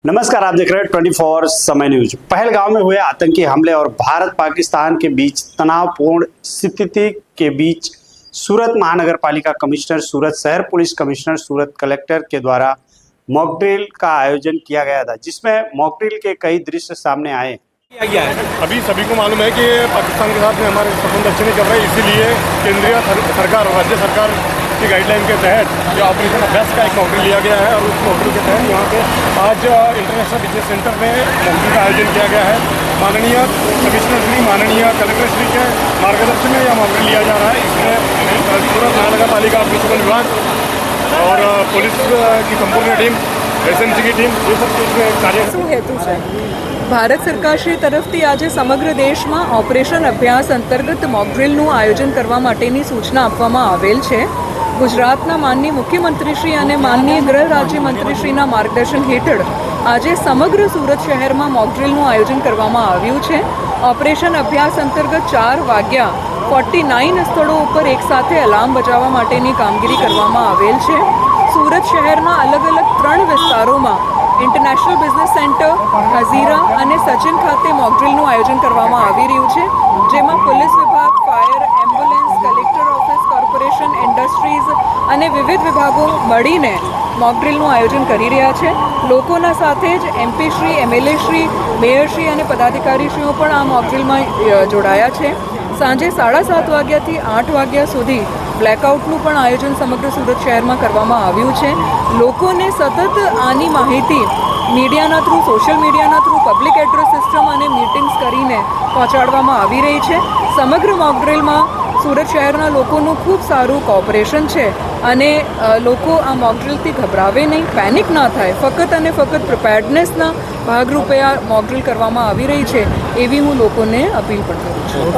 नमस्कार, आप देख रहे हैं 24 समय न्यूज। पहलगाम में हुए आतंकी हमले और भारत पाकिस्तान के बीच तनावपूर्ण स्थिति के बीच सूरत महानगर पालिका कमिश्नर, सूरत शहर पुलिस कमिश्नर, सूरत कलेक्टर के द्वारा मॉक ड्रिल का आयोजन किया गया था, जिसमें मॉक ड्रिल के कई दृश्य सामने आए। अभी सभी को मालूम है कि पाकिस्तान के साथ में हमारे संबंध अच्छे नहीं चल रहे, इसीलिए केंद्रीय सरकार और राज्य सरकार की गाइडलाइन के तहत जो ऑपरेशन अभ्यास का एक मॉक ड्रिल लिया गया है और उस मॉक ड्रिल के तहत यहाँ पे आज इंटरनेशनल बिजनेस सेंटर में मॉक ड्रिल का आयोजन किया गया है। माननीय कमिश्नर श्री, माननीय कलेक्टर श्री के मार्गदर्शन में यह मॉक ड्रिल लिया जा रहा है। इसमें सूरत महानगर पालिका अग्निशमन विभाग और पुलिस की संपूर्ण टीम, एसएमसी की टीम, ये सब इसमें कार्य हेतु है। ભારત સરકારશ્રી તરફથી આજે સમગ્ર દેશમાં ઓપરેશન અભ્યાસ અંતર્ગત મોક ડ્રિલનું આયોજન કરવા માટેની સૂચના આપવામાં આવેલ છે। ગુજરાતના માનનીય મુખ્યમંત્રીશ્રી અને માનનીય ગૃહ રાજ્યમંત્રીશ્રીના માર્ગદર્શન હેઠળ આજે સમગ્ર સુરત શહેરમાં મોક ડ્રિલનું આયોજન કરવામાં આવ્યું છે। ઓપરેશન અભ્યાસ અંતર્ગત 4 વાગ્યા 49 સ્થળો ઉપર એકસાથે અલાર્મ બજાવવા માટેની કામગીરી કરવામાં આવેલ છે। સુરત શહેરના અલગ અલગ 3 વિસ્તારોમાં इंटरनेशनल बिजनेस सेंटर, हजीरा અને સચિન ખાતે મોક ડ્રિલનું આયોજન કરવામાં આવી રહ્યું છે, જેમાં પોલીસ વિભાગ, fire, ambulance, collector office, corporation, industries અને વિવિધ વિભાગો મળીને મોક ડ્રિલનું આયોજન કરી રહ્યા છે। લોકોના સાથે જ MP Shri, MLA Shri, mayor Shri અને પદાધિકારીશ્રીઓ પણ આ મોક ડ્રિલમાં જોડાયા છે। સાંજે 7:30 વાગ્યાથી 8 વાગ્યા સુધી બ્લેકઆઉટનું પણ આયોજન સમગ્ર સુરત શહેરમાં કરવામાં આવ્યું છે। લોકોને સતત આની માહિતી મીડિયાના થ્રુ, સોશિયલ મીડિયાના થ્રુ, પબ્લિક એડ્રેસ સિસ્ટમ અને મીટિંગ્સ કરીને પહોંચાડવામાં આવી રહી છે। સમગ્ર મોક ડ્રિલમાં સુરત શહેરના લોકોનું ખૂબ સારું કોઓપરેશન છે અને લોકો આ મોક ડ્રિલથી ગભરાવે નહીં, પેનિક ના થાય, ફક્ત અને ફક્ત પ્રિપેર્ડનેસના ભાગરૂપે આ મોક ડ્રિલ કરવામાં આવી રહી છે, એવી હું લોકોને અપીલ પણ કરું છું।